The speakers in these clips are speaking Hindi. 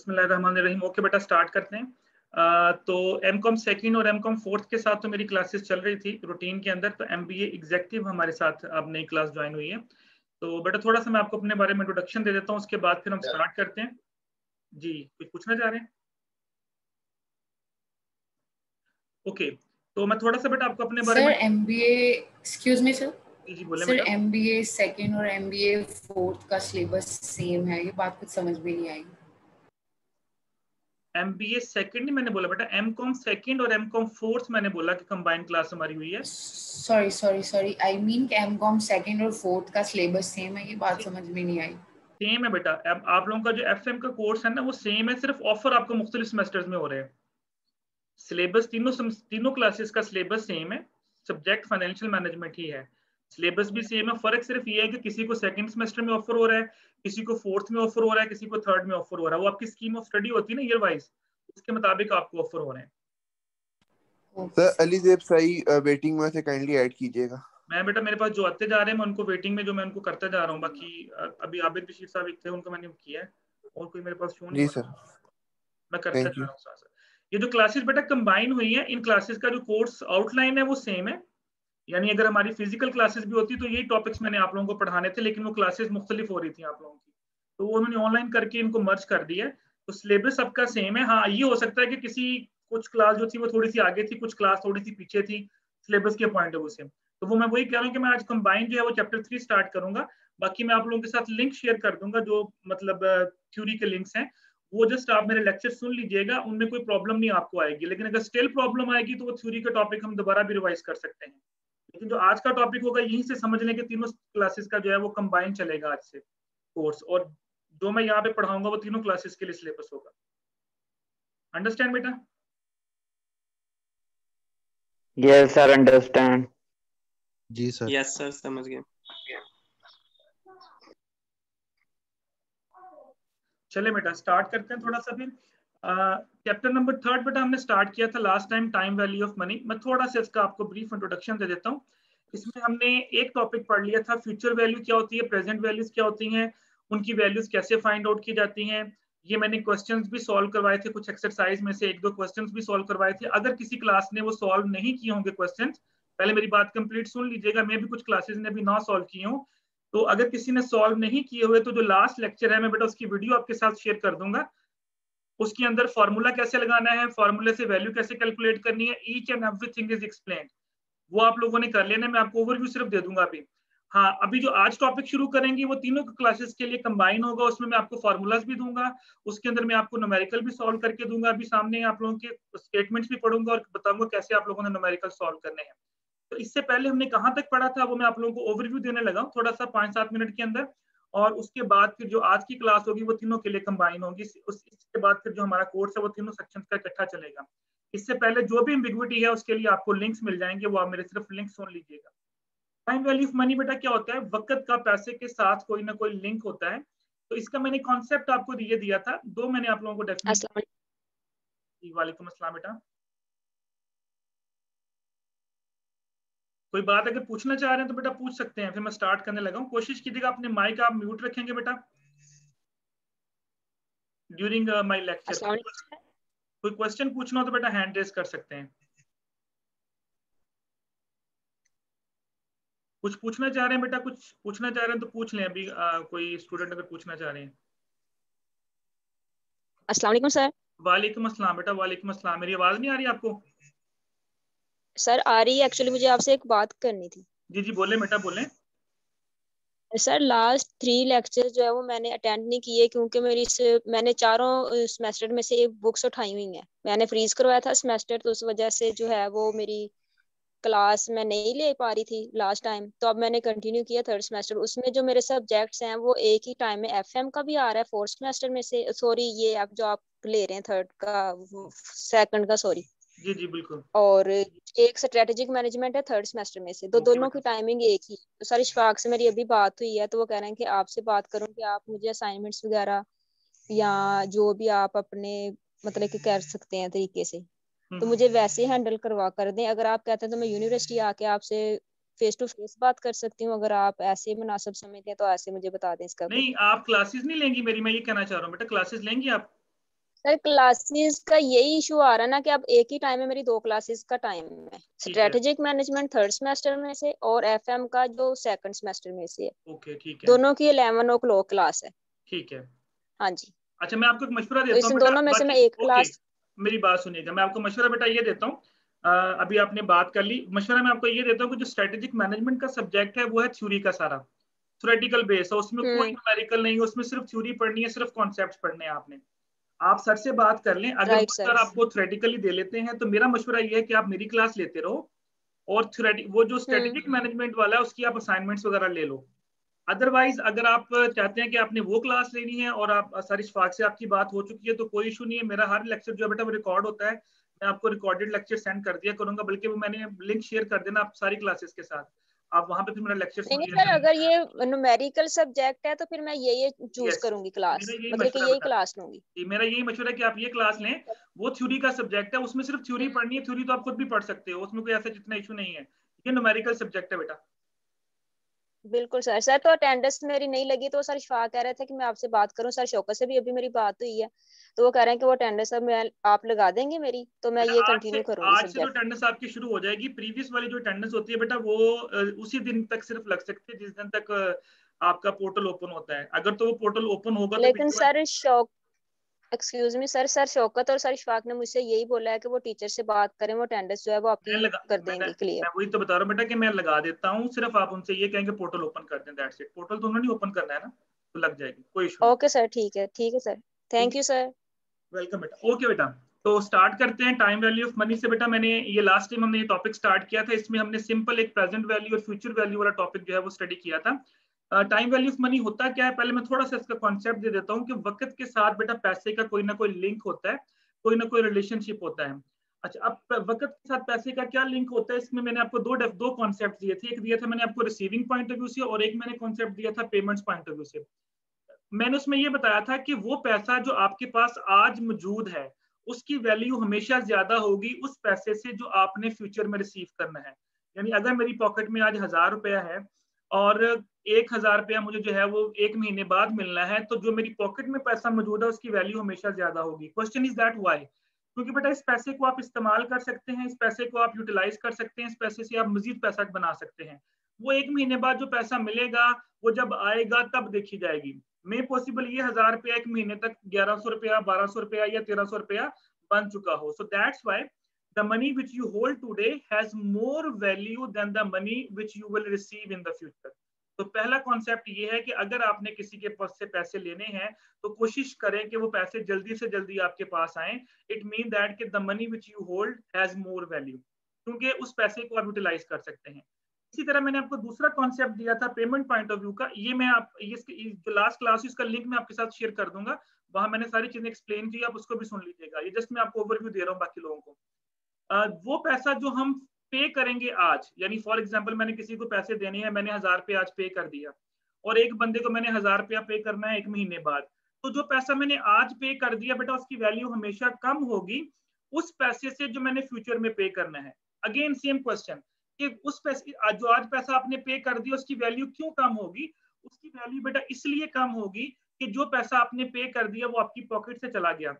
बिस्मिल्लाहिर्रहमानिर्रहीम। ओके बेटा, स्टार्ट करते हैं। तो एमकॉम सेकंड और एमकॉम फोर्थ के साथ तो मेरी क्लासेस चल रही थी रूटीन के अंदर। तो एमबीए एग्जेक्टिव हमारे साथ अब नई क्लास ज्वाइन हुई है। तो बेटा थोड़ा सा मैं आपको अपने बारे में इंट्रोडक्शन दे देता हूँ, उसके बाद फिर हम स्टार्ट करते हैं। जी, कुछ पूछना चाह रहे हैं? ओके, तो मैं थोड़ा सा बेटा आपको अपने बारे सर में। MBA, excuse me sir. जी बोले सर बेटा। एमबीए सेकंड और एमबीए फोर्थ का सिलेबस सेम है, ये बात कुछ समझ में नहीं आई। एमबीए सेकंड नहीं मैंने बोला बेटा, एमकॉम सेकंड और एमकॉम फोर्थ मैंने बोला कि कंबाइंड क्लास हमारी हुई है। सॉरी आई मीन कि एमकॉम सेकंड और फोर्थ का सिलेबस सेम है, ये बात समझ में नहीं आई। सेम है बेटा। अब आप लोगों का जो एफएम का कोर्स है ना वो सेम है, सिर्फ ऑफर आपको मुख्तलिफ सेमेस्टर्स में हो रहे हैं। सिलेबस तीनों क्लासेस का सिलेबस सेम है। सब्जेक्ट फाइनेंशियल मैनेजमेंट ही है, सिलेबस भी सेम है। फर्क सिर्फ ये है कि किसी को सेकंड सेमेस्टर में ऑफर हो रहा है, किसी को फोर्थ में ऑफर हो रहा है, किसी को थर्ड में ऑफर हो रहा है। वो आपकी स्कीम ऑफ स्टडी होती है ना ईयर वाइज, उसके मुताबिक आपको ऑफर हो रहे हैं। ओके सर अलीजेब सही वेटिंग में से काइंडली ऐड कीजिएगा। मैं बेटा मेरे पास जो आते जा रहे हैं मैं उनको वेटिंग में जो मैं उनको करता जा रहा हूँ। बाकी अभी आबिद बशीर साहब एक थे, उनको मैंने किया है, और कोई मेरे पास शो नहीं जी हो सर, रहा, मैं करता थैंक जा यू। रहा हूँ साथ साथ। ये जो क्लासेस बेटा कंबाइन हुई है, इन क्लासेस का जो कोर्स आउटलाइन है वो सेम है। यानी अगर हमारी फिजिकल क्लासेस भी होती तो यही टॉपिक्स मैंने आप लोगों को पढ़ाने थे, लेकिन वो क्लासेस मुख्तलिफ हो रही थी आप लोगों की, तो वो उन्होंने ऑनलाइन करके इनको मर्ज कर दिया है। तो सिलेबस सबका सेम है। हाँ, ये हो सकता है कि किसी कुछ क्लास जो थी वो थोड़ी सी आगे थी, कुछ क्लास थोड़ी सी पीछे थी सिलेबस के पॉइंट ऑफ व्यू से। तो वो मैं वही कह रहा हूँ कि मैं आज कंबाइन जो है वो चैप्टर 3 स्टार्ट करूंगा। बाकी मैं आप लोगों के साथ लिंक शेयर कर दूंगा, जो मतलब थ्योरी के लिंक्स हैं, वो जस्ट आप मेरे लेक्चर सुन लीजिएगा, उनमें कोई प्रॉब्लम नहीं आपको आएगी। लेकिन अगर स्टिल प्रॉब्लम आएगी तो वो थ्योरी का टॉपिक हम दोबारा भी रिवाइज कर सकते हैं। लेकिन जो आज का टॉपिक होगा यहीं से समझ लें कि तीनों क्लासेस का जो है वो कंबाइन चलेगा आज से कोर्स, और जो मैं यहाँ पे पढ़ाऊंगा वो तीनों क्लासेस के लिए सिलेबस होगा। अंडरस्टैंड बेटा? Yes sir, understand. जी सर। यस सर, समझ गए। चले बेटा स्टार्ट करते हैं थोड़ा सा फिर। चैप्टर नंबर 3 बेटा हमने स्टार्ट किया था last time, time value of money. मैं थोड़ा सा इसका आपको ब्रीफ इंट्रोडक्शन दे देता हूँ। इसमें हमने एक टॉपिक पढ़ लिया था, फ्यूचर वैल्यू क्या होती है, प्रेजेंट वैल्यूज क्या होती हैं, उनकी वैल्यूज कैसे फाइंड आउट की जाती हैं। ये मैंने क्वेश्चंस भी सॉल्व करवाए थे, कुछ एक्सरसाइज में से एक दो क्वेश्चंस भी सॉल्व करवाए थे। अगर किसी क्लास ने वो सॉल्व नहीं किए होंगे क्वेश्चंस, पहले मेरी बात कंप्लीट सुन लीजिएगा, मैं भी कुछ क्लासेस ने अभी ना सॉल्व किए हूँ, तो अगर किसी ने सॉल्व नहीं किए हुए तो जो लास्ट लेक्चर है मैं बेटा उसकी वीडियो आपके साथ शेयर कर दूंगा। उसके अंदर फॉर्मूला कैसे लगाना है, फॉर्मूले से वैल्यू कैसे कैलकुलेट करनी है, each and everything is explained. वो आप लोगों ने कर लेना, मैं आपको ओवरव्यू सिर्फ दे दूंगा अभी। हाँ, अभी जो आज टॉपिक शुरू करेंगे वो तीनों क्लासेस के लिए कंबाइन होगा। उसमें मैं आपको फॉर्मूलाज भी दूंगा, उसके अंदर मैं आपको न्यूमेरिकल भी सॉल्व करके दूंगा। अभी सामने आप लोगों के स्टेटमेंट्स भी पढ़ूंगा और बताऊंगा कैसे आप लोगों ने न्यूमेरिकल सॉल्व करने हैं। तो इससे पहले हमने कहाँ तक पढ़ा था वो मैं आप लोगों को ओवरव्यू देने लगा हूँ थोड़ा सा 5-7 मिनट के अंदर। और उसके बाद फिर जो आज की क्लास होगी वो तीनों के लिए कंबाइन होगी। इसके बाद फिर जो हमारा कोर्स है वो तीनों सेक्शंस का इकट्ठा चलेगा। इससे पहले जो भी एम्बिग्विटी है उसके लिए आपको लिंक्स मिल जाएंगे, वो आप मेरे सिर्फ लिंक सुन लीजिएगा। टाइम वैल्यू ऑफ मनी बेटा क्या होता है, वक्त का पैसे के साथ कोई ना कोई लिंक होता है। तो इसका मैंने कॉन्सेप्ट आपको ये दिया था, दो मैंने आप लोगों को डेफिनेशन। वालेकुम अस्सलाम बेटा। कोई बात अगर पूछना चाह रहे हैं तो बेटा पूछ सकते हैं, फिर मैं स्टार्ट करने लगा हूँ। कोशिश कीजिएगा अपने माइक आप म्यूट रखेंगे बेटा ड्यूरिंग माय लेक्चर। कोई क्वेश्चन पूछना हो तो बेटा हैंड रेज कर सकते हैं। कुछ पूछना चाह रहे हैं बेटा, कुछ पूछना चाह रहे हैं तो पूछ लें अभी। कोई स्टूडेंट अगर पूछना चाह रहे हैं। अस्सलाम वालेकुम सर। वालेकुम अस्सलाम बेटा, वालेकुम अस्सलाम। मेरी आवाज नहीं आ रही आपको? सर आ रही है, एक्चुअली मुझे आपसे एक बात करनी थी। जी जी बोले बेटा बोले। सर लास्ट 3 लेक्चर जो है वो मैंने अटेंड नहीं किए, क्योंकि मैंने चारों सेमेस्टर में से एक बुक्स उठाई हुई हैं। मैंने फ्रीज करवाया था सेमेस्टर, तो उस वजह से जो है वो मेरी क्लास मैं नहीं ले पा रही थी लास्ट टाइम। तो अब मैंने कंटिन्यू किया थर्ड सेमेस्टर। उसमें जो मेरे सब्जेक्ट्स हैं वो एक ही टाइम में एफएम का भी आ रहा है फोर्थ सेमेस्टर में से, सॉरी ये आप जो आप ले रहे हैं थर्ड का, सेकंड का सॉरी। जी जी बिल्कुल। और एक स्ट्रेटेजिक मैनेजमेंट है थर्ड सेमेस्टर में से। दोनों की टाइमिंग एक ही। तो सर इशफाक से मेरी अभी बात हुई है, तो वो कह रहे हैं कि आपसे बात करूं कि आप मुझे असाइनमेंट्स वगैरह या जो भी आप अपने मतलब कि कर सकते हैं तरीके से, तो मुझे वैसे हैंडल करवा कर दें। अगर आप कहते हैं तो मैं यूनिवर्सिटी आके आपसे फेस टू फेस बात कर सकती हूँ। अगर आप ऐसे मुनासिब समझते हैं तो ऐसे मुझे बता दें इसका। नहीं, आप क्लासेस नहीं लेंगी मेरी, मैं ये कहना चाह रहा हूँ बेटा, क्लासेस लेंगी आप? सर क्लासेस का यही इशू आ रहा है ना कि अब एक ही टाइम में मेरी 2 क्लासेस का टाइम है, स्ट्रेटेजिक मैनेजमेंट 3rd सेमेस्टर में से और एफएम का जो 2nd सेमेस्टर में से है। ओके ठीक है, दोनों की 11 o'clock क्लास है। ठीक है। हाँ जी, अच्छा मैं आपको एक मशवरा तो देता हूँ इन बेटा, दोनों में से मैं एक ओके क्लास। मेरी बात सुनिएगा, मैं आपको मशवरा बेटा ये देता हूँ, अभी आपने बात कर ली, मशवरा मैं आपको ये देता हूँ कि जो स्ट्रेटेजिक मैनेजमेंट का सब्जेक्ट है वो है थ्योरी का सारा, थ्योरेटिकल बेस है, उसमें कोई न्यूमेरिकल नहीं है, उसमें सिर्फ थ्योरी पढ़नी है, सिर्फ कॉन्सेप्ट्स पढ़ने हैं आपने। आप सर से बात कर लें, अगर राइट वो सर। सर आपको थ्योरेटिकली दे लेते हैं तो मेरा मशवरा ये है कि आप मेरी क्लास लेते रहो, और थ्योरेटिक वो जो स्ट्रेटेजिक मैनेजमेंट वाला है उसकी आप असाइनमेंट्स वगैरह ले लो। अदरवाइज अगर आप चाहते हैं कि आपने वो क्लास लेनी है और आप सर इशफाक से आपकी बात हो चुकी है तो कोई इशू नहीं है, मेरा हर लेक्चर जो है बेटा वो रिकॉर्ड होता है, मैं आपको रिकॉर्डेड लेक्चर सेंड कर दिया करूंगा, बल्कि वो मैंने लिंक शेयर कर देना आप सारी क्लासेस के साथ, आप वहां पे फिर मेरा लेक्चर नहीं सुन नहीं लिया सर, अगर ये न्यूमेरिकल सब्जेक्ट है तो फिर मैं ये चूज यस करूंगी क्लास, मेरा यही मतलब कि मशवरा यही बेटा, क्लास लूंगी। मेरा यही मशवरा है कि आप ये क्लास लें, वो थ्योरी का सब्जेक्ट है, उसमें सिर्फ थ्योरी पढ़नी है, थ्योरी तो आप खुद भी पढ़ सकते हो, उसमें कोई ऐसा जितना इशू नहीं है, ये न्यूमेरिकल सब्जेक्ट है बेटा। बिल्कुल सर। सर तो अटेंडेंस मेरी नहीं लगी तो सर शफा कह रहे थे कि मैं आपसे बात करूं, सर शौकत से भी अभी मेरी बात हुई है, तो वो कह रहे हैं कि वो अटेंडेंस अब मैं आप लगा देंगे मेरी, तो मैं बेटा ये आज से कंटिन्यू करूंगी आज से तो सब्जेक्ट। अटेंडेंस आपकी शुरू हो जाएगी, प्रीवियस वाली जो अटेंडेंस होती है बेटा वो उसी दिन तक सिर्फ लग सकती है जिस दिन तक आपका पोर्टल ओपन होता है, अगर तो वो पोर्टल ओपन होगा तो लेकिन पीछे वाली sir excuse me sir, sir Shaukat और सर इशफाक ने मुझसे यही बोला है कि वो टीचर से बात करें, वो अटेंडेंस जो है वो मैं आपकी लगा कर देंगे क्लियर। मैं वही तो बता रहा हूँ बेटा कि मैं लगा देता हूँ, सिर्फ आप उनसे ये कहेंगे पोर्टल ओपन कर दें, दैट्स इट, पोर्टल तो उन्होंने ओपन करना है ना, तो लग जाएगी, कोई इशू नहीं। ओके सर, ठीक है सर, ठीक, थैंक यू सर। वेलकम बेटा, ओके बेटा। तो स्टार्ट करते हैं टाइम वैल्यू ऑफ मनी से बेटा, मैंने ये लास्ट टाइम हमने ये टॉपिक स्टार्ट किया था, इसमें हमने सिंपल एक प्रेजेंट वैल्यू और फ्यूचर वैल्यू वाला टॉपिक जो है वो स्टडी किया था। टाइम वैल्यू ऑफ मनी होता क्या है, पहले मैं थोड़ा सा इसका कॉन्सेप्ट दे देता हूँ कि वक्त के साथ बेटा पैसे का कोई ना कोई लिंक होता है, कोई ना कोई रिलेशनशिप होता है। अच्छा, अब वक्त के साथ पैसे का क्या लिंक होता है, इसमें मैंने आपको दो कॉन्सेप्ट दिए थे, एक दिया था मैंने आपको रिसीविंग पॉइंट ऑफ व्यू से और एक मैंने कॉन्सेप्ट दिया था पेमेंट्स पॉइंट ऑफ व्यू से। मैंने उसमें ये बताया था कि वो पैसा जो आपके पास आज मौजूद है उसकी वैल्यू हमेशा ज्यादा होगी उस पैसे से जो आपने फ्यूचर में रिसीव करना है। यानी अगर मेरी पॉकेट में आज 1000 रुपया है और 1000 रुपया मुझे जो है वो 1 महीने बाद मिलना है, तो जो मेरी पॉकेट में पैसा मौजूद है उसकी वैल्यू हमेशा ज्यादा होगी। Question is that why? क्योंकि बेटा इस पैसे को आप इस्तेमाल कर सकते हैं, इस पैसे को आप यूटिलाइज कर सकते हैं, इस पैसे से आप मजीद पैसा बना सकते हैं। वो 1 महीने बाद जो पैसा मिलेगा वो जब आएगा तब देखी जाएगी। मे पॉसिबल ये 1000 रुपया 1 महीने तक 1100 रुपया 1200 रुपया या 1300 रुपया बन चुका हो। So that's why the money which you hold today has more value than the money which you will receive in the future. तो पहला कॉन्सेप्ट ये है कि अगर आपने किसी के पास से पैसे लेने हैं तो कोशिश करें कि वो पैसे जल्दी से जल्दी आपके पास आए। इट मीन दैट कि the money which you hold has more value, क्योंकि उस पैसे को आप यूटिलाइज कर सकते हैं। इसी तरह मैंने आपको दूसरा कॉन्सेप्ट दिया था पेमेंट पॉइंट ऑफ व्यू का, ये मैं आप जो लास्ट क्लास इसका लिंक मैं आपके साथ शेयर कर दूंगा, वहां मैंने सारी चीजें एक्सप्लेन की, आप उसको भी सुन लीजिएगा, ये जस्ट मैं आपको ओवरव्यू दे रहा हूँ बाकी लोगों को। वो पैसा जो हम पे करेंगे आज, यानी फॉर एग्जांपल मैंने किसी को पैसे देने हैं, मैंने 1000 रुपया आज पे कर दिया और एक बंदे को मैंने 1000 रुपया पे करना है 1 महीने बाद, तो जो पैसा मैंने आज पे कर दिया बेटा उसकी वैल्यू हमेशा कम होगी उस पैसे से जो मैंने फ्यूचर में पे करना है। अगेन सेम क्वेश्चन कि उस पैसे जो आज पैसा आपने पे कर दिया उसकी वैल्यू क्यों कम होगी? उसकी वैल्यू बेटा इसलिए कम होगी कि जो पैसा आपने पे कर दिया वो आपकी पॉकेट से चला गया।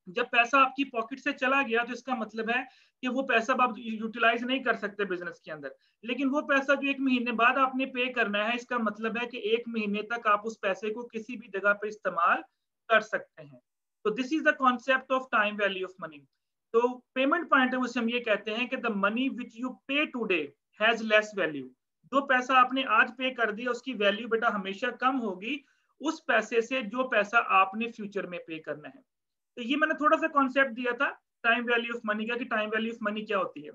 जब पैसा आपकी पॉकेट से चला गया तो इसका मतलब है कि वो पैसा आप यूटिलाइज नहीं कर सकते बिजनेस के अंदर, लेकिन वो पैसा जो 1 महीने बाद आपने पे करना है इसका मतलब है कि 1 महीने तक आप उस पैसे को किसी भी जगह पे इस्तेमाल कर सकते हैं। तो this is the concept of time value of money. तो पेमेंट पॉइंट ऑफ व्यू से हम ये कहते हैं कि द मनी विच यू पे टुडे हैज लेस वैल्यू। जो पैसा आपने आज पे कर दिया उसकी वैल्यू बेटा हमेशा कम होगी उस पैसे से जो पैसा आपने फ्यूचर में पे करना है। तो ये मैंने थोड़ा सा कॉन्सेप्ट दिया था टाइम वैल्यू ऑफ मनी का कि टाइम वैल्यू ऑफ मनी क्या होती है।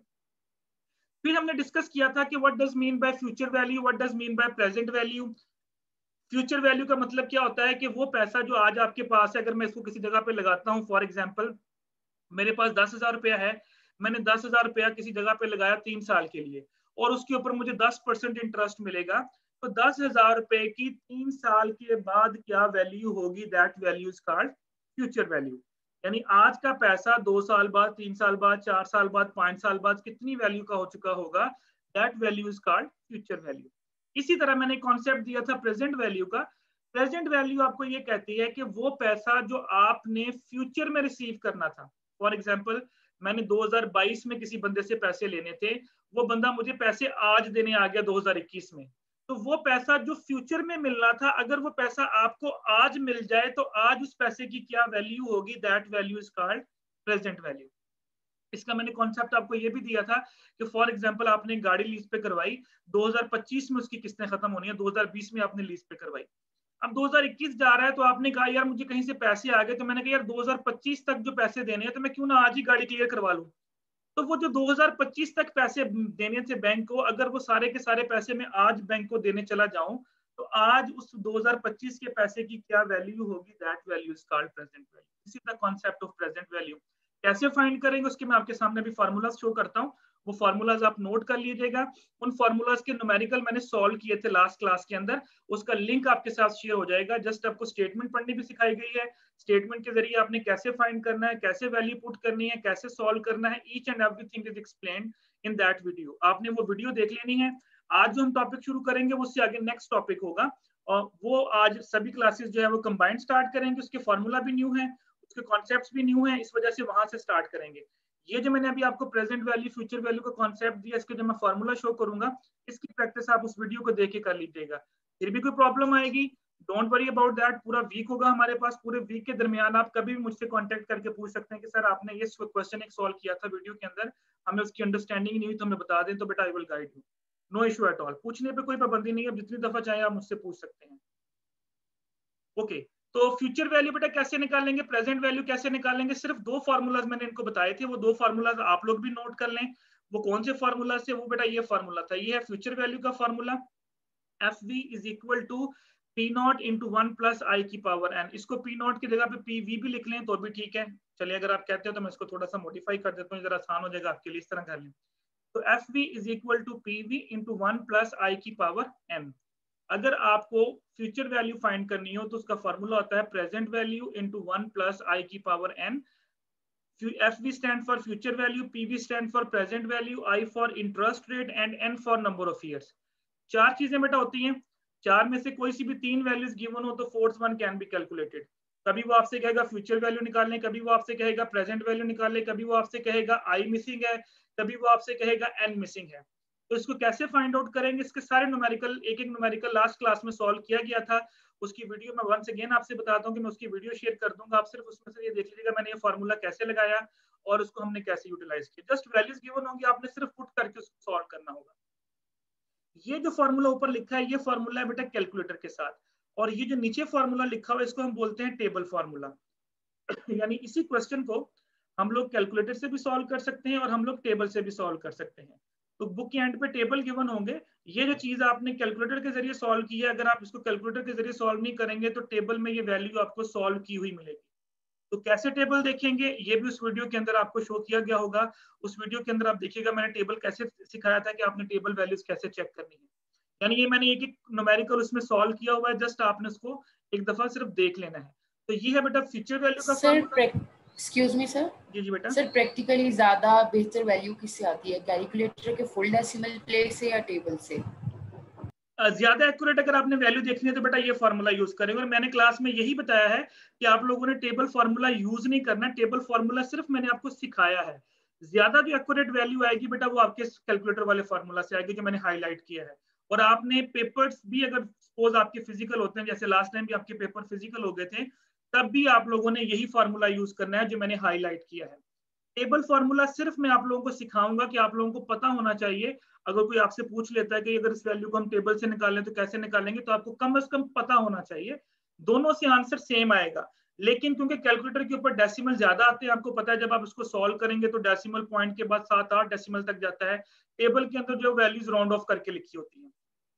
फिर हमने डिस्कस किया था कि what does mean by future value, what does mean by present value. Future value का मतलब क्या होता है कि वो पैसा जो आज आपके पास है, अगर मैं इसको किसी जगह पे लगाता हूँ, फॉर एग्जाम्पल मेरे पास 10,000 रुपया है, मैंने 10,000 रुपया किसी जगह पे लगाया 3 साल के लिए और उसके ऊपर मुझे 10% इंटरेस्ट मिलेगा, तो 10,000 रुपए की 3 साल के बाद क्या वैल्यू होगी, that value is called future value. यानी आज का पैसा 2 साल बाद, 3 साल बाद, 4 साल बाद, 5 साल बाद कितनी वैल्यू का हो चुका होगा, that value is called future value. इसी तरह मैंने कॉन्सेप्ट दिया था प्रेजेंट वैल्यू का प्रेजेंट वैल्यू आपको ये कहती है कि वो पैसा जो आपने फ्यूचर में रिसीव करना था। फॉर एग्जांपल मैंने 2022 में किसी बंदे से पैसे लेने थे, वो बंदा मुझे पैसे आज देने आ गया 2021 में, तो वो पैसा जो फ्यूचर में मिलना था, अगर वो पैसा आपको आज मिल जाए तो आज उस पैसे की क्या वैल्यू होगी, that value is called present value. इसका मैंने कॉन्सेप्ट आपको ये भी दिया था कि फॉर एग्जांपल आपने गाड़ी लीज पे करवाई, 2025 में उसकी किस्तें खत्म होनी है, 2020 में आपने लीज पे करवाई, अब 2021 जा रहा है तो आपने कहा यार मुझे कहीं से पैसे आ गए, तो मैंने कहा यार 2025 तक जो पैसे देने हैं तो मैं क्यों ना आज ही गाड़ी क्लियर करवा लूं। तो वो जो 2025 तक पैसे देने थे बैंक को, अगर वो सारे के सारे पैसे मैं आज बैंक को देने चला जाऊं तो आज उस 2025 के पैसे की क्या वैल्यू होगी, that value is called present value. This is the concept of present value. कैसे फाइंड करेंगे उसके मैं आपके सामने भी फार्मूलाज शो करता हूँ, वो फार्मूलाज आप नोट कर लीजिएगा। उन फार्मूलाज के न्यूमेरिकल मैंने सॉल्व किए थे लास्ट क्लास के अंदर, उसका लिंक आपके साथ शेयर हो जाएगा। जस्ट आपको स्टेटमेंट पढ़नी भी सिखाई गई है, स्टेटमेंट के जरिए आपने कैसे फाइंड करना है, कैसे वैल्यू पुट करनी है, कैसे सॉल्व करना है, each and everything is explained in that video. आपने वो वीडियो देख लेनी है। आज जो हम टॉपिक शुरू करेंगे वो उससे आगे नेक्स्ट टॉपिक होगा, और वो आज सभी क्लासेस जो है वो कंबाइंड स्टार्ट करेंगे। उसके फॉर्मूला भी न्यू है, उसके कॉन्सेप्ट्स भी न्यू है, इस वजह से वहां से स्टार्ट करेंगे। ये जो मैंने अभी आपको प्रेजेंट वैल्यू फ्यूचर वैल्यू का कॉन्सेप्ट दिया, इसके जो मैं फॉर्मूला शो करूंगा, इसकी प्रैक्टिस आप उस वीडियो को देख के कर लीजिएगा। फिर भी कोई प्रॉब्लम आएगी, डोंट वरी अबाउट दैट। पूरा वीक होगा हमारे पास, पूरे वीक के दरमियान आप कभी भी मुझसे कांटेक्ट करके पूछ सकते हैं कि सर आपने ये क्वेश्चन एक सॉल्व किया था वीडियो के अंदर, हमें उसकी अंडरस्टैंडिंग नहीं हुई तो हमें बता दें, तो बेटा I will guide you, no issue at all. पूछने पे कोई पाबंदी नहीं है, जितनी दफा चाहे आप मुझसे पूछ सकते हैं। ओके, तो फ्यूचर वैल्यू बेटा कैसे निकालेंगे, प्रेजेंट वैल्यू कैसे निकालेंगे, सिर्फ दो फार्मूलाज मैंने इनको बताए थे, वो दो फार्मूलाज आप लोग भी नोट कर लें। वो कौन से फार्मूला से, वो बेटा ये फार्मूला था, ये है फ्यूचर वैल्यू का formula, FV is equal to P naught into 1 plus i की पावर n। इसको P नॉट की जगह पे PV भी लिख लें तो भी ठीक है। चलिए अगर आप कहते हो तो मैं इसको थोड़ा सा मॉडिफाई कर देता हूँ, जरा आसान हो जाएगा आपके लिए, इस तरह कर लें। तो FV is equal to PV into 1 plus i की पावर n। अगर आपको फ्यूचर वैल्यू फाइंड करनी हो तो उसका फॉर्मूला होता है present value into 1 plus i की power n। FV stand for future value, PV stand for present value, I for interest rate and n for number of years. चार चीजें बेटा होती हैं, चार में से कोई सी भी तीन वैल्यूज गिवन हो तो fourth one can be calculated. कभी वो आपसे कहेगा फ्यूचर वैल्यू निकालने, कभी वो आपसे कहेगा प्रेजेंट वैल्यू निकालने, कभी वो आपसे कहेगा I मिसिंग है, कभी वो आपसे कहेगा n मिसिंग है। तो इसको कैसे फाइंड आउट करेंगे, इसके सारे न्यूमेरिकल, एक एक न्यूमेरिकल लास्ट क्लास में सॉल्व किया गया था, उसकी वीडियो मैं वंस अगेन आपसे बताता हूँ कि मैं उसकी वीडियो शेयर कर दूंगा, आप सिर्फ उसमें से ये देख लीजिएगा मैंने ये फार्मूला कैसे लगाया और उसको हमने कैसे यूटिलाइज किया। जस्ट वैल्यूज गिवन होंगी, आपने सिर्फ पुट करके उसको सॉल्व करना होगा। ये जो फार्मूला ऊपर लिखा है ये फार्मूला है बेटा कैलकुलेटर के साथ, और ये जो नीचे फार्मूला लिखा हुआ है इसको हम बोलते हैं टेबल फार्मूला। यानी इसी क्वेश्चन को हम लोग कैलकुलेटर से भी सॉल्व कर सकते हैं और हम लोग टेबल से भी सॉल्व कर सकते हैं। तो बुक के एंड पे टेबल गिवन होंगे, ये जो चीज आपने कैलकुलेटर के जरिए सॉल्व की है, अगर आप इसको कैलकुलेटर के जरिए सॉल्व नहीं करेंगे तो टेबल में ये वैल्यू आपको सॉल्व की हुई मिलेगी। तो कैसे टेबल देखेंगे ये भी उस वीडियो के अंदर आपको शो किया गया होगा। उस वीडियो के अंदर आप देखिएगा मैंने टेबल कैसे सिखाया था कि आपने टेबल वैल्यूज कैसे चेक करनी है। यानी ये मैंने एक एक न्यूमेरिकल उसमें सॉल्व किया हुआ है, जस्ट आपने उसको एक दफा सिर्फ देख लेना है। तो ये है बेटा फ्यूचर वैल्यू का फार्मूला। एक्सक्यूज मी सर, जी बेटा। सर प्रैक्टिकली ज्यादा बेहतर वैल्यू किससे आती है, कैलकुलेटर के फुल डेसिमल प्लेस से या टेबल से? ज्यादा एक्यूरेट अगर आपने वैल्यू देखनी है तो बेटा ये फार्मूला यूज करेंगे, और मैंने क्लास में यही बताया है कि आप लोगों ने टेबल फार्मूला यूज नहीं करना, टेबल फार्मूला सिर्फ मैंने आपको सिखाया है। ज्यादा जो एक्यूरेट वैल्यू आएगी बेटा वो आपके कैलकुलेटर वाले फार्मूला से आएगी जो मैंने हाईलाइट किया है। और आपने पेपर्स भी अगर सपोज आपके फिजिकल होते हैं, जैसे लास्ट टाइम भी आपके पेपर फिजिकल हो गए थे, तब भी आप लोगों ने यही फार्मूला यूज करना है जो मैंने हाईलाइट किया है। टेबल फार्मूला सिर्फ मैं आप लोगों को सिखाऊंगा कि आप लोगों को पता होना चाहिए। अगर कोई आपसे पूछ लेता है कि अगर इस वैल्यू को हम टेबल से निकालें तो कैसे निकालेंगे, तो आपको कम से कम पता होना चाहिए। दोनों से आंसर सेम आएगा, लेकिन क्योंकि कैलकुलेटर के ऊपर डेसिमल ज्यादा आते हैं, आपको पता है जब आप इसको सॉल्व करेंगे तो डेसिमल पॉइंट के बाद 7-8 डेसिमल तक जाता है। टेबल के अंदर जो वैल्यूज राउंड ऑफ करके लिखी होती है,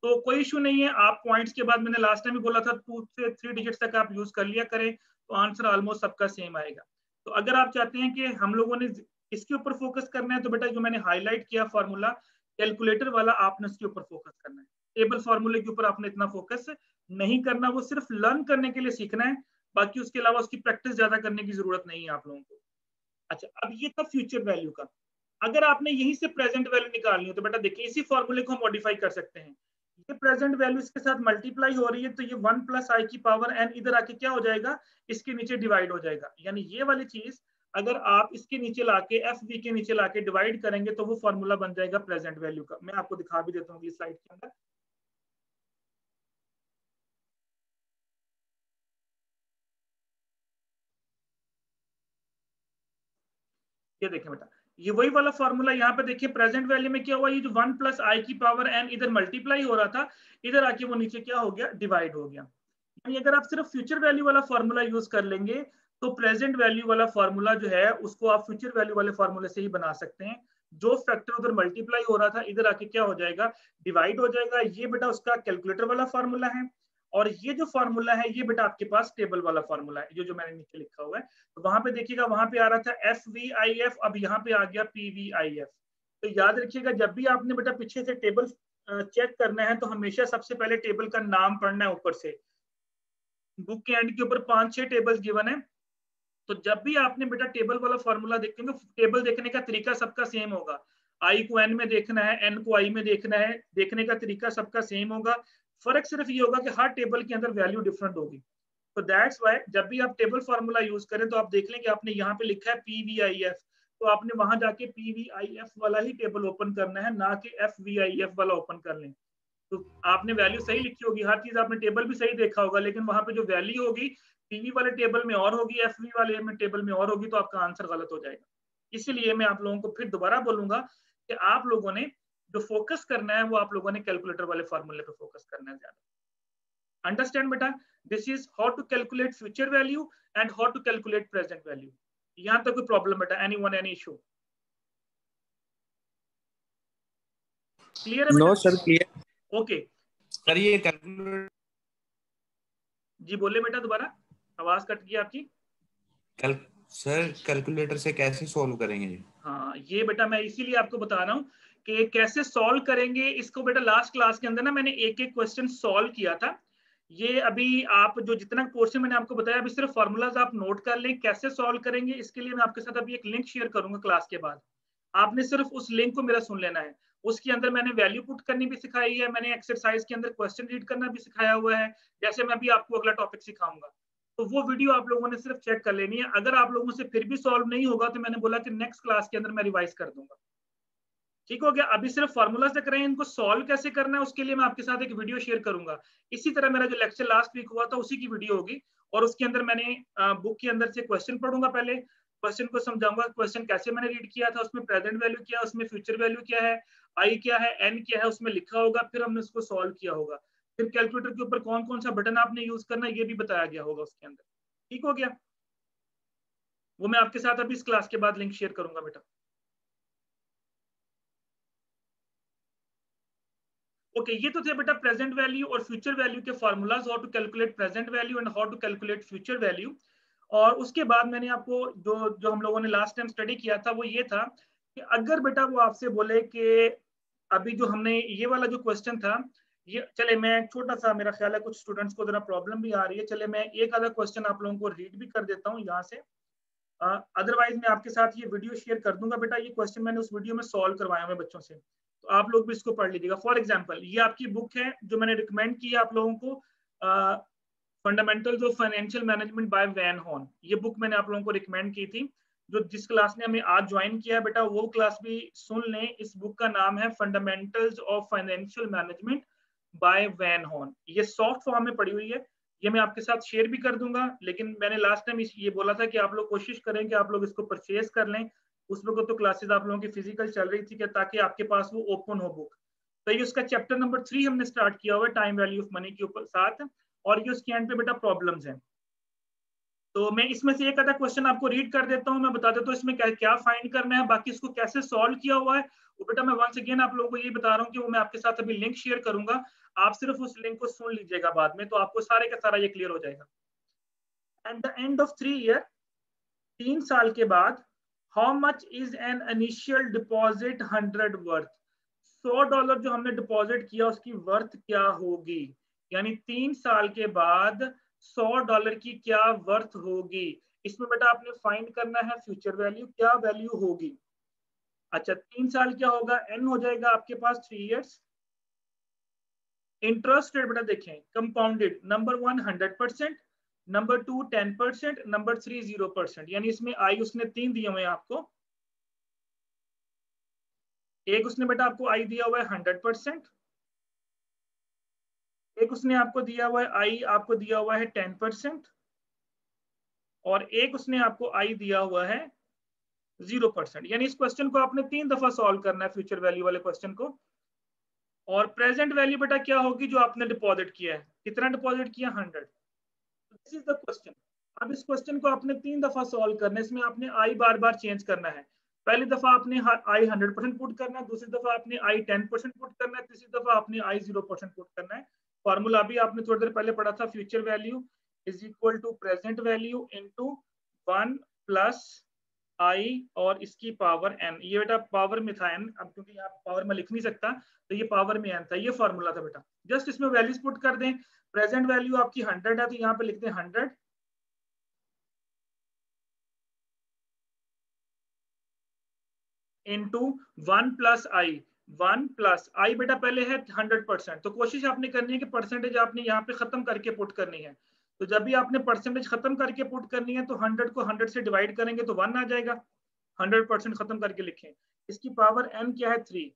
तो कोई इशू नहीं है। आप पॉइंट्स के बाद मैंने लास्ट टाइम भी बोला था 2 से 3 डिजिट्स तक आप यूज कर लिया करें, तो आंसर ऑलमोस्ट सबका सेम आएगा। तो अगर आप चाहते हैं कि हम लोगों ने इसके ऊपर फोकस करना है तो बेटा जो मैंने हाईलाइट किया फार्मूला कैलकुलेटर वाला, आपने उसके ऊपर फोकस करना है। टेबल फार्मूले के ऊपर आपने इतना फोकस नहीं करना, वो सिर्फ लर्न करने के लिए सीखना है, बाकी उसके अलावा उसकी प्रैक्टिस ज्यादा करने की जरूरत नहीं है आप लोगों को। अच्छा, अब ये था फ्यूचर वैल्यू का। अगर आपने यहीं से प्रेजेंट वैल्यू निकालनी हो तो बेटा देखिए इसी फॉर्मूले को हम मॉडिफाई कर सकते हैं। ये प्रेजेंट वैल्यू इसके साथ मल्टीप्लाई हो रही है, तो ये 1 प्लस आई की पावर n इधर आके क्या हो जाएगा, इसके नीचे डिवाइड हो जाएगा। यानी ये वाली चीज अगर आप इसके नीचे लाके एफ वी के नीचे लाके डिवाइड करेंगे तो वो फॉर्मूला बन जाएगा प्रेजेंट वैल्यू का। मैं आपको दिखा भी देता हूँ इस स्लाइड के अंदर। ये देखिए बेटा, ये वही वाला फॉर्मूला यहाँ पे देखिए, प्रेजेंट वैल्यू में क्या हुआ, ये जो 1 प्लस आई की पावर n इधर मल्टीप्लाई हो रहा था, इधर आके वो नीचे क्या हो गया, डिवाइड हो गया। यानी अगर आप सिर्फ फ्यूचर वैल्यू वाला फॉर्मूला यूज कर लेंगे तो प्रेजेंट वैल्यू वाला फॉर्मूला जो है उसको आप फ्यूचर वैल्यू वाले फॉर्मूले से ही बना सकते हैं। जो फैक्टर उधर मल्टीप्लाई हो रहा था इधर आके क्या हो जाएगा, डिवाइड हो जाएगा। ये बेटा उसका कैलकुलेटर वाला फॉर्मूला है, और ये जो फॉर्मूला है ये बेटा आपके पास टेबल वाला फॉर्मूला है, जो मैंने नीचे लिखा हुआ है। तो वहां पे देखिएगा, वहां पे आ रहा था FVIF, अब यहाँ पे आ गया PVIF। तो याद रखिएगा, जब भी आपने बेटा पीछे से टेबल चेक करना है तो हमेशा सबसे पहले टेबल का नाम पढ़ना है ऊपर से। बुक के एंड के ऊपर 5-6 टेबल्स गिवन है, तो जब भी आपने बेटा टेबल वाला फॉर्मूला देखेंगे, टेबल देखने का तरीका सबका सेम होगा। आई को n में देखना है, n को i में देखना है, देखने का तरीका सबका सेम होगा। फर्क सिर्फ ये होगा कि हर टेबल के अंदर वैल्यू डिफरेंट होगी। तो दैट्स व्हाई जब भी आप टेबल फॉर्मूला यूज करें तो आप देख लें कि आपने यहाँ पे लिखा है PVIF, तो आपने वहां जाके PVIF वाला ही टेबल ओपन करना है, ना कि FVIF वाला ओपन कर लें। तो आपने वैल्यू सही लिखी होगी, हर चीज आपने टेबल भी सही देखा होगा, लेकिन वहां पे जो वैल्यू होगी पीवी वाले टेबल में और होगी, एफवी वाले में टेबल में और होगी, तो आपका आंसर गलत हो जाएगा। इसीलिए मैं आप लोगों को फिर दोबारा बोलूंगा कि आप लोगों ने जो फोकस करना है वो आप लोगों ने कैलकुलेटर वाले फॉर्मूले पे फोकस करना है ज्यादा। अंडरस्टैंड बेटा, this is how to calculate future value and how to calculate present value. यहां तक कोई प्रॉब्लम बेटा, एनीवन, एनी इशू? क्लियर है बेटा? No sir, clear. Okay sir ये कैलकुलेटर, जी बोले बेटा दोबारा, आवाज कट गई आपकी। सर कैलकुलेटर से कैसे सॉल्व करेंगे जी? हाँ, ये बेटा मैं इसीलिए आपको बता रहा हूँ कि कैसे सॉल्व करेंगे इसको। बेटा लास्ट क्लास के अंदर ना मैंने एक एक क्वेश्चन सॉल्व किया था। ये अभी आप जो जितना पोर्शन मैंने आपको बताया, अभी सिर्फ फॉर्मूलाज आप नोट कर लें। कैसे सॉल्व करेंगे इसके लिए मैं आपके साथ अभी एक लिंक शेयर करूंगा क्लास के बाद। आपने सिर्फ उस लिंक को मेरा सुन लेना है। उसके अंदर मैंने वैल्यू पुट करनी भी सिखाई है, मैंने एक्सरसाइज के अंदर क्वेश्चन रीड करना भी सिखाया हुआ है, जैसे मैं अभी आपको अगला टॉपिक सिखाऊंगा। तो वो वीडियो आप लोगों ने सिर्फ चेक कर लेनी है। अगर आप लोगों से फिर भी सॉल्व नहीं होगा तो मैंने बोला कि नेक्स्ट क्लास के अंदर मैं रिवाइज कर दूंगा। ठीक हो गया? अभी सिर्फ फॉर्मूलाज तक रहे हैं, इनको सॉल्व कैसे करना है उसके लिए मैं आपके साथ एक वीडियो शेयर करूंगा। इसी तरह मेरा जो लेक्चर लास्ट वीक हुआ था उसी की वीडियो होगी, और उसके अंदर मैंने बुक के अंदर से क्वेश्चन पढ़ूंगा, पहले क्वेश्चन को समझाऊंगा, क्वेश्चन कैसे मैंने रीड किया था, उसमें प्रेजेंट वैल्यू क्या है, उसमें फ्यूचर वैल्यू क्या है, आई क्या है, एन क्या है, उसमें लिखा होगा, फिर हमने उसको सॉल्व किया होगा। फिर कैलकुलेटर के ऊपर कौन कौन सा बटन आपने यूज करना है ये भी बताया गया होगा उसके अंदर। ठीक हो गया? वो मैं आपके साथ अभी इस क्लास के बाद लिंक शेयर करूंगा बेटा। ओके, ये तो थे बेटा प्रेजेंट वैल्यू और फ्यूचर वैल्यू के formulas, how to calculate present value and how to calculate future value. और उसके बाद मैंने आपको जो हम लोगों ने लास्ट टाइम स्टडी किया था वो ये था कि अगर बेटा वो आपसे बोले कि अभी जो हमने ये वाला जो क्वेश्चन था, ये चले मैं छोटा सा, मेरा ख्याल है कुछ स्टूडेंट्स को जरा प्रॉब्लम भी आ रही है, चले मैं एक आधा क्वेश्चन आप लोगों को रीड भी कर देता हूँ यहाँ से। अदरवाइज मैं आपके साथ ये वीडियो शेयर कर दूंगा बेटा। ये क्वेश्चन मैंने उस वीडियो में सॉल्व करवाया हुआ बच्चों से, तो आप लोग भी इसको पढ़ लीजिएगा। फॉर एग्जाम्पल, ये आपकी बुक है जो मैंने रिकमेंड की है आप लोगों को, fundamentals of financial management by Van Horne. ये बुक मैंने आप लोगों को रिकमेंड की थी। जो जिस क्लास ने हमें आज ज्वाइन किया है बेटा वो क्लास भी सुन लें। इस बुक का नाम है fundamentals of financial management by Van Horne. ये सॉफ्ट फॉर्म में पड़ी हुई है, ये मैं आपके साथ शेयर भी कर दूंगा, लेकिन मैंने लास्ट टाइम ये बोला था कि आप लोग कोशिश करें कि आप लोग इसको परचेज कर लें। उस वक्त तो क्लासेस आप लोगों की फिजिकल चल रही थी, ताकि आपके पास वो ओपन हो बुक। तो ये उसका चैप्टर नंबर 3 हमने स्टार्ट किया हुआ है, टाइम वैल्यू ऑफ मनी के ऊपर साथ, और ये उसके एंड पे बेटा प्रॉब्लम्स हैं। तो मैं इसमें से एक आधा क्वेश्चन आपको रीड कर देता हूँ, मैं बता देता हूँ इसमें क्या क्या फाइंड करना है, बाकी इसको कैसे सॉल्व किया हुआ है वो बेटा मैं वंस अगेन आप लोगों को ये बता रहा हूँ कि वो मैं आपके साथ अभी लिंक शेयर करूंगा। आप सिर्फ उस लिंक को सुन लीजिएगा बाद में, तो आपको सारे का सारा ये क्लियर हो जाएगा। At the end of 3 year, 3 साल के बाद, how much is an initial deposit 100 worth? $100 जो हमने डिपॉजिट किया उसकी वर्थ क्या होगी? यानी 3 साल के बाद $100 की क्या वर्थ होगी? इसमें बेटा आपने फाइंड करना है फ्यूचर वैल्यू, क्या वैल्यू होगी। अच्छा, 3 साल क्या होगा, n हो जाएगा आपके पास 3 इयर्स, इंटरेस्ट रेट बेटा देखें कंपाउंडेड, नंबर 1 100%, नंबर 2 10%, नंबर 3 0%, यानी इसमें आई उसने 3 दिए हुए हैं आपको। एक उसने बेटा आपको आई दिया हुआ है 100%, एक उसने आपको दिया हुआ है आई आपको दिया हुआ है 10%, और एक उसने आपको आई दिया हुआ है 0%। यानी इस क्वेश्चन को आपने 3 दफा सॉल्व करना है, फ्यूचर वैल्यू वाले क्वेश्चन को। और प्रेजेंट वैल्यू बेटा क्या होगी जो आपने डिपॉजिट किया है, कितना डिपॉजिट किया 100। This is the question. अब इस क्वेश्चन को आपने 3 दफा सॉल्व करना है, इसमें आपने आई बार बार चेंज करना है। पहली दफा आपने आई 100% पुट करना है, दूसरी दफा आपने आई 10% पुट करना है, तीसरी दफा आपने आई 0% पुट करना है। फॉर्मूला भी आपने थोड़ी देर पहले पढ़ा था, future value is equal to present value into 1 plus i और इसकी पावर n। ये बेटा पावर में था n, अब क्योंकि यहाँ पावर में लिख नहीं सकता तो ये पावर में n था, ये फॉर्मूला था बेटा। जस्ट इसमें वैल्यूज पुट कर दें। प्रेजेंट वैल्यू आपकी 100 है तो यहाँ पे लिखते हैं 100 इंटू 1 प्लस आई। 1 प्लस आई बेटा पहले है 100%, तो कोशिश आपने करनी है कि परसेंटेज आपने यहाँ पे खत्म करके पुट करनी है। तो जब भी आपने परसेंटेज खत्म करके पुट करनी है तो 100 को 100 से डिवाइड करेंगे तो 1 आ जाएगा। 100% खत्म करके लिखें। इसकी पावर n क्या है 3,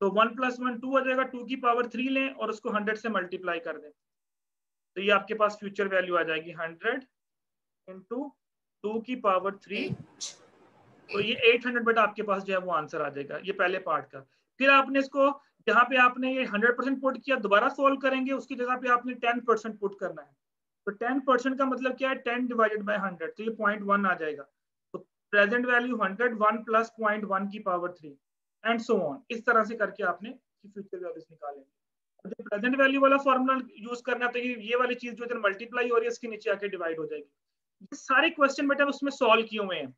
तो 1 + 1 2 आ जाएगा, 2 की पावर 3 लें और उसको 100 से मल्टीप्लाई कर दें, तो ये आपके पास फ्यूचर वैल्यू आ जाएगी 100 इंटू 2 की पावर 3, तो ये 800 बेटा आपके पास जो है वो आंसर आ जाएगा, ये पहले पार्ट का। फिर आपने इसको जहाँ पे आपने ये 100% पुट किया दोबारा सोल्व करेंगे, उसकी जगह पे आपने 10% पुट करना है। तो 10% का मतलब क्या है 10 डिवाइडेड बाय 100, तो ये 0.1 आ जाएगा। तो प्रेजेंट वैल्यू 100, 1 प्लस 0.1 की पावर 3 एंड सो ऑन। इस तरह से करके आपने फ्यूचर वैल्यूज निकालेंगे। जब प्रेजेंट वैल्यू वाला फॉर्मूला यूज करना है तो ये वाली चीज जो है मल्टीप्लाई हो रही है इसके नीचे आके डिवाइड हो जाएगी। ये सारे क्वेश्चन बेटा उसमें सॉल्व किए हुए हैं,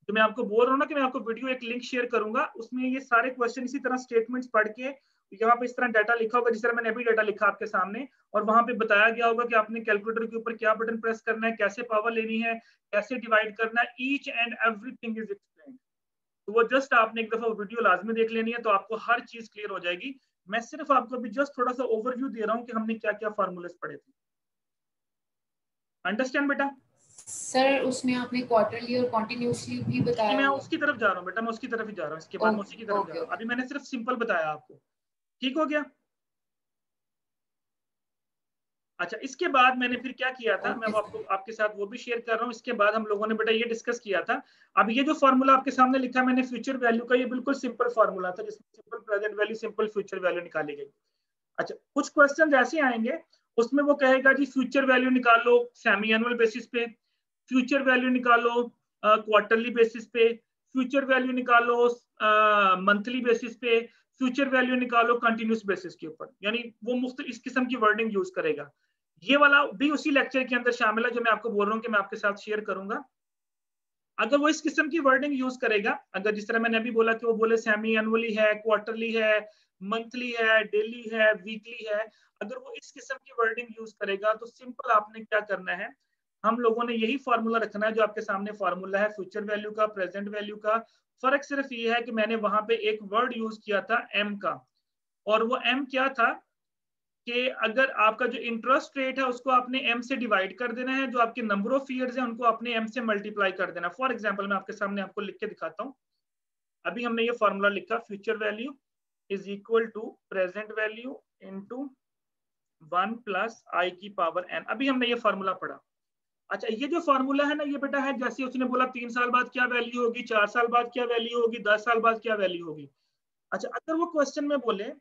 तो मैं आपको बोल रहा हूँ ना कि मैं आपको वीडियो एक लिंक शेयर करूंगा, उसमें ये सारे क्वेश्चन इसी तरह स्टेटमेंट्स पढ़ के यहाँ पे इस तरह डाटा लिखा होगा जिस तरह मैंने अभी डाटा लिखा आपके सामने, और वहां पे बताया गया होगा कि आपने कैलकुलेटर के ऊपर क्या बटन प्रेस करना है, कैसे पावर लेनी है, कैसे डिवाइड करना है, each and everything is explained. तो वो जस्ट आपने एक दफा वीडियो लाजमी देख लेनी है, तो आपको हर चीज क्लियर हो जाएगी। मैं सिर्फ आपको अभी जस्ट थोड़ा सा ओवरव्यू दे रहा हूँ कि हमने क्या क्या फॉर्मूलेस पढ़े थे। अंडरस्टैंड बेटा? सर उसमें आपने क्वार्टरली और कॉन्टिन्यूसली भी बताया। मैं उसकी तरफ जा रहा हूँ बेटा, मैं उसकी तरफ ही जा रहा हूँ, इसके बाद मैं उसी की तरफ जा रहा हूँ। अभी मैंने सिर्फ सिंपल बताया आपको, ठीक हो गया? अच्छा, इसके बाद मैंने फिर क्या किया था, मैं आपको आपके साथ वो भी शेयर कर रहा हूँ। इसके बाद हम लोगों ने बेटा ये डिस्कस किया था, अब ये जो फॉर्मूला आपके सामने लिखा मैंने फ्यूचर वैल्यू का, ये बिल्कुल सिंपल फॉर्मूला था जिसमें simple present value simple future value निकाली गई। अच्छा, कुछ क्वेश्चन ऐसे आएंगे उसमें वो कहेगा जी फ्यूचर वैल्यू निकालो सेमी एनुअल बेसिस पे, फ्यूचर वैल्यू निकालो क्वार्टरली बेसिस पे, फ्यूचर वैल्यू निकालो मंथली बेसिस पे, फ्यूचर वैल्यू निकालो कंटिन्यूस बेसिस के ऊपर, यानी वो मुख्तलिफ इस किस्म की वर्डिंग यूज करेगा। ये वाला भी उसी लेक्चर के अंदर शामिल है जो मैं आपको बोल रहा हूँ कि मैं आपके साथ शेयर करूंगा। अगर वो इस किस्म की वर्डिंग यूज करेगा, अगर जिस तरह मैंने अभी बोला कि वो बोले सेमी एनुअली है, क्वार्टरली है, मंथली है, डेली है, वीकली है, अगर वो इस किस्म की वर्डिंग यूज करेगा तो सिंपल आपने क्या करना है, हम लोगों ने यही फॉर्मूला रखना है जो आपके सामने फॉर्मूला है फ्यूचर वैल्यू का, प्रेजेंट वैल्यू का। फर्क सिर्फ ये है कि मैंने वहां पे एक वर्ड यूज किया था एम का, और वो एम क्या था कि अगर आपका जो इंटरेस्ट रेट है उसको आपने m से डिवाइड कर देना है, जो आपके नंबर ऑफ ईयर्स है उनको आपने m से मल्टीप्लाई कर देना। फॉर एग्जांपल मैं आपके सामने आपको लिख के दिखाता हूँ। अभी हमने ये फॉर्मूला लिखा, future value is equal to present value into 1 plus i की पावर n। अभी हमने ये फॉर्मूला पढ़ा। अच्छा, ये जो फॉर्मूला है ना, ये बेटा है जैसे उसने बोला 3 साल बाद क्या वैल्यू होगी, 4 साल बाद क्या वैल्यू होगी, 10 साल बाद क्या वैल्यू होगी। अच्छा, अगर वो क्वेश्चन में बोले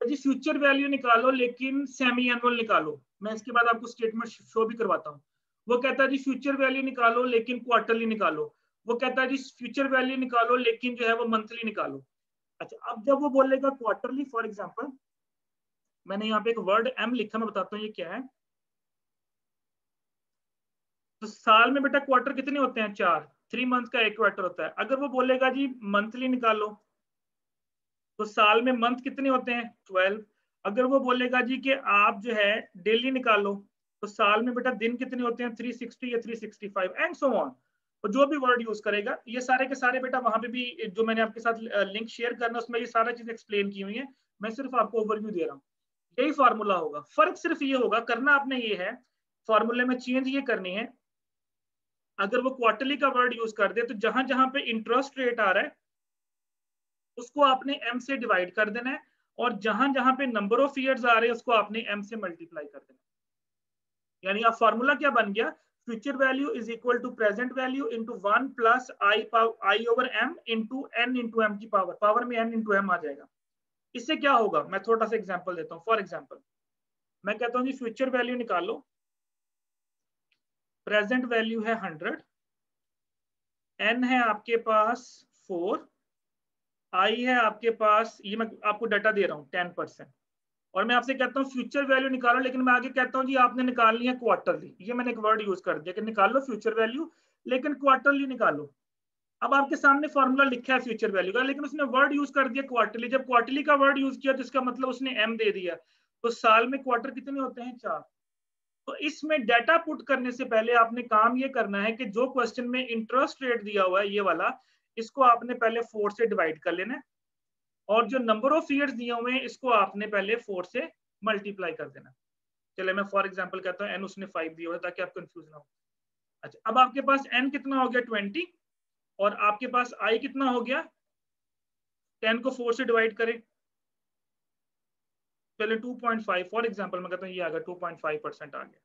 जी फ्यूचर वैल्यू निकालो लेकिन सेमी एनुअल निकालो, मैं इसके बाद आपको स्टेटमेंट शो भी करवाता हूँ। वो कहता है जी फ्यूचर वैल्यू निकालो लेकिन क्वार्टरली निकालो, वो कहता है जी फ्यूचर वैल्यू निकालो लेकिन जो है वो मंथली निकालो। अच्छा, अब जब वो बोलेगा क्वार्टरली, फॉर एग्जांपल मैंने यहाँ पे एक वर्ड एम लिखा, मैं बताता हूँ ये क्या है। तो साल में बेटा क्वार्टर कितने होते हैं, 4, 3 मंथ का एक क्वार्टर होता है। अगर वो बोलेगा जी मंथली निकालो तो साल में मंथ कितने होते हैं, 12। अगर वो बोलेगा जी कि आप जो है डेली निकालो तो साल में बेटा दिन कितने होते हैं, 360 या 365 एंड सो ऑन। तो जो भी वर्ड यूज करेगा, ये सारे के सारे बेटा वहां पे भी जो मैंने आपके साथ लिंक शेयर करना उसमें ये सारा चीज एक्सप्लेन की हुई है, मैं सिर्फ आपको ओवरव्यू दे रहा हूँ। यही फॉर्मूला होगा। फर्क सिर्फ ये होगा, करना आपने ये है, फॉर्मूले में चेंज ये करनी है, अगर वो क्वार्टरली का वर्ड यूज कर दे तो जहां जहां पे इंटरेस्ट रेट आ रहा है उसको आपने एम से डिवाइड कर देना है, और जहां जहां पे नंबर ऑफ ईयर्स आ रहे हैं उसको आपने एम से मल्टीप्लाई कर देना है। यानी आप फॉर्मूला क्या बन गया, future value is equal to present value into 1 plus i over m into n into m की पावर में एन इंटू एम आ जाएगा। इससे क्या होगा, मैं थोड़ा सा एग्जांपल देता हूं। फॉर एग्जांपल मैं कहता हूं जी फ्यूचर वैल्यू निकालो, प्रेजेंट वैल्यू है 100, एन है आपके पास 4, आई है आपके पास, ये मैं आपको डाटा दे रहा हूँ 10%, और मैं आपसे कहता हूँ फ्यूचर वैल्यू निकालो, लेकिन मैं आगे कहता हूँ जी आपने निकालनी है क्वार्टरली। ये मैंने एक वर्ड यूज कर दिया कि निकाल लो फ्यूचर वैल्यू, लेकिन क्वार्टरली निकालो। अब आपके सामने फॉर्मूला लिखा है फ्यूचर वैल्यू का, लेकिन उसने वर्ड यूज कर दिया क्वार्टरली। जब क्वार्टरली का वर्ड यूज किया तो इसका मतलब उसने एम दे दिया, तो साल में क्वार्टर कितने होते हैं, 4। तो इसमें डाटा पुट करने से पहले आपने काम ये करना है कि जो क्वेश्चन में इंटरेस्ट रेट दिया हुआ है ये वाला, इसको आपने पहले 4 से डिवाइड कर लेना है, और जो नंबर ऑफ ईयर्स दिए हुए हैं इसको आपने पहले 4 से मल्टीप्लाई कर देना। चले मैं फॉर एग्जांपल कहता हूँ एन उसने 5 दिया हुआ है ताकि आप कंफ्यूज ना हो। अच्छा, अब आपके पास एन कितना हो गया 20, और आपके पास आई कितना हो गया, 10 को 4 से डिवाइड करें, चले 2.5 फॉर एग्जांपल मैं कहता हूँ ये आ गया 2.5% आ गया।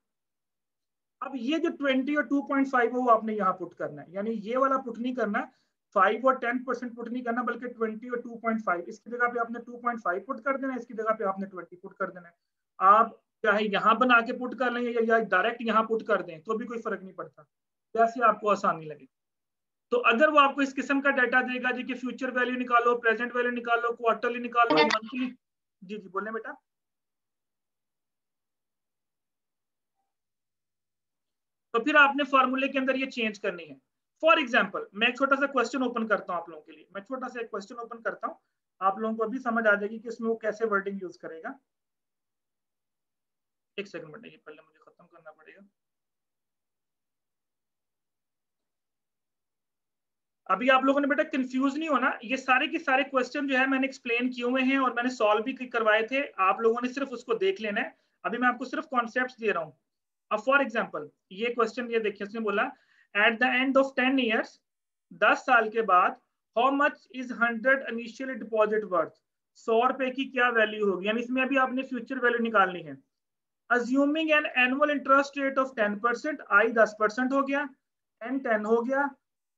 अब ये जो 20 और 2.5 है वो आपने यहाँ पुट करना है, यानी ये वाला पुट नहीं करना, 5 और 10% पुट नहीं करना, बल्कि 20 और 2.5, इसकी जगह पे आपने 2.5 पुट कर देना है, इसकी जगह पे आपने 20 पुट कर देना है। आप चाहे यहाँ बना के पुट कर लें या डायरेक्ट यहाँ पुट कर दें तो भी कोई फर्क नहीं पड़ता, जैसे आपको आसानी लगे। तो अगर वो आपको इस किस्म का डाटा देगा जी कि फ्यूचर वैल्यू निकालो, प्रेजेंट वैल्यू निकालो, क्वार्टरली निकालो, मंथली, जी जी बोले बेटा। तो फिर आपने फॉर्मूले के अंदर ये चेंज करनी है। फॉर एग्जांपल मैं एक छोटा सा क्वेश्चन ओपन करता हूं आप लोगों के लिए, मैं छोटा सा एक क्वेश्चन ओपन करता हूं, आप लोगों को अभी समझ आ जाएगी कि इसमें वो कैसे वर्डिंग यूज करेगा। एक सेकंड बेटा, ये पहले मुझे खत्म करना पड़ेगा। अभी आप लोगों ने बेटा कंफ्यूज नहीं होना, ये सारे के सारे क्वेश्चन जो है मैंने एक्सप्लेन किए हुए हैं और मैंने सॉल्व भी करवाए थे, आप लोगों ने सिर्फ उसको देख लेना है। अभी मैं आपको सिर्फ कॉन्सेप्ट्स दे रहा हूँ। अब फॉर एग्जांपल ये क्वेश्चन ये देखिए, उसने बोला at the end of 10 years, 10 साल के बाद, how much is 100 initial deposit worth, 100 रुपए की क्या वैल्यू होगी, यानी इसमें अभी आपने फ्यूचर वैल्यू निकालनी है। Assuming an annual interest rate of 10%, आई 10% हो गया, एन 10 हो गया,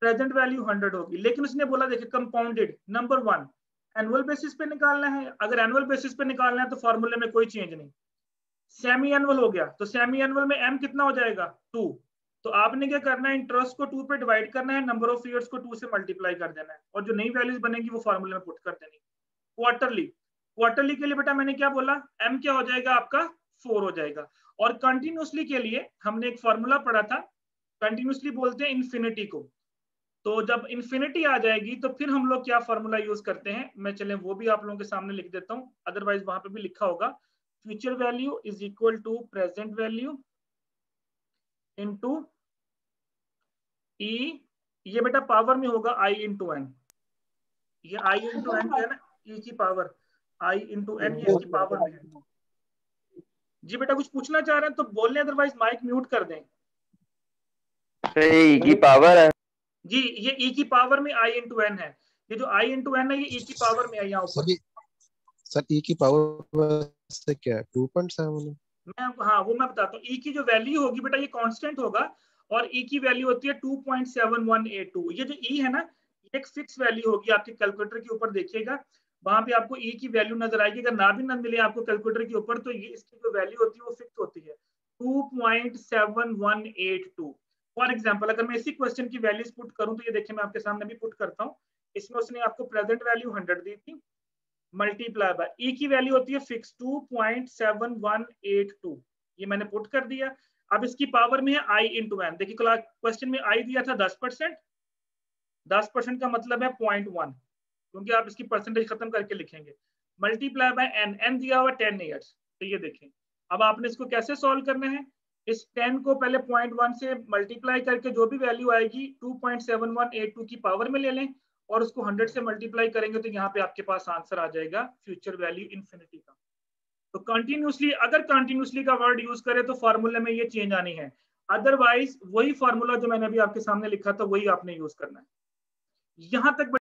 प्रेजेंट वैल्यू 100 होगी। लेकिन उसने बोला देखिए कंपाउंडेड, नंबर 1 एनुअल बेसिस पे निकालना है। अगर एनुअल बेसिस पे निकालना है तो फॉर्मूले में कोई चेंज नहीं। सेमी एनुअल हो गया, तो सेमी एनुअल में एम कितना हो जाएगा 2, तो आपने क्या करना है, इंटरेस्ट को 2 पे डिवाइड करना है, नंबर ऑफ ईयर्स को 2 से मल्टीप्लाई कर देना है, और जो नई वैल्यूज बनेगी वो फॉर्मूले में पुट कर देनी। क्वार्टरली, क्वार्टरली के लिए बेटा मैंने क्या बोला, एम क्या हो जाएगा आपका 4 हो जाएगा। और कंटिन्यूसली के लिए हमने एक फॉर्मूला पढ़ा था, कंटिन्यूसली बोलते हैं इन्फिनिटी को, तो जब इन्फिनिटी आ जाएगी तो फिर हम लोग क्या फॉर्मूला यूज करते हैं, मैं चले वो भी आप लोगों के सामने लिख देता हूं, अदरवाइज वहां पे भी लिखा होगा, future value is equal to present value into e, ये बेटा पावर में होगा आई इंटू एन, ये आई इंटू एन है ना, ई की पावर आई इंटू एन, ये इसकी पावर में है। जी बेटा कुछ पूछना चाह रहे हैं तो बोल लें, अदरवाइज माइक म्यूट कर दें। ई की पावर है जी, ये ई की पावर में आई इंटू एन है, ये जो आई इंटू एन है ये ई की पावर में है यहाँ ऊपर। सर ई की पावर से क्या है 2.7? मैं हाँ वो मैं बताता हूँ, ई की जो वैल्यू होगी बेटा ये कांस्टेंट होगा, और ई की वैल्यू होती है 2.7182। ये जो ई है ना ये एक फिक्स वैल्यू होगी, आपके कैलकुलेटर के ऊपर देखिएगा वहां पे आपको ई की वैल्यू नजर आएगी, अगर ना भी न मिले आपको कैलकुलेटर के ऊपर तो ये इसकी जो वैल्यू होती है वो फिक्स होती है 2.7182। फॉर एग्जाम्पल अगर मैं इसी क्वेश्चन की वैल्यूज पुट करूं तो ये देखिए मैं आपके सामने भी पुट करता हूँ, इसमें उसने आपको प्रेजेंट वैल्यू 100 दी थी, मल्टीप्लाई बाय ई की वैल्यू होती है फिक्स 2.7182, ये मैंने पुट कर दिया। अब इसकी पावर में है आई इंटू एन, देखिए क्वेश्चन में आई दिया था 10%, 10% का मतलब है 0.1, क्योंकि आप इसकी परसेंटेज खत्म करके लिखेंगे, मल्टीप्लाई बाय एन, एन दिया हुआ 10 ईयर्स। तो ये देखें अब आपने इसको कैसे सॉल्व करना है, इस 10 को पहले 0.1 से मल्टीप्लाई करके जो भी वैल्यू आएगी 2.7182 की पावर में ले लें, और उसको 100 से मल्टीप्लाई करेंगे तो यहाँ पे आपके पास आंसर आ जाएगा फ्यूचर वैल्यू इन्फिनिटी का। तो कंटिन्यूसली, अगर कंटिन्यूसली का वर्ड यूज करे तो फॉर्मूले में ये चेंज आनी है, अदरवाइज वही फॉर्मूला जो मैंने अभी आपके सामने लिखा था वही आपने यूज करना है। यहां तक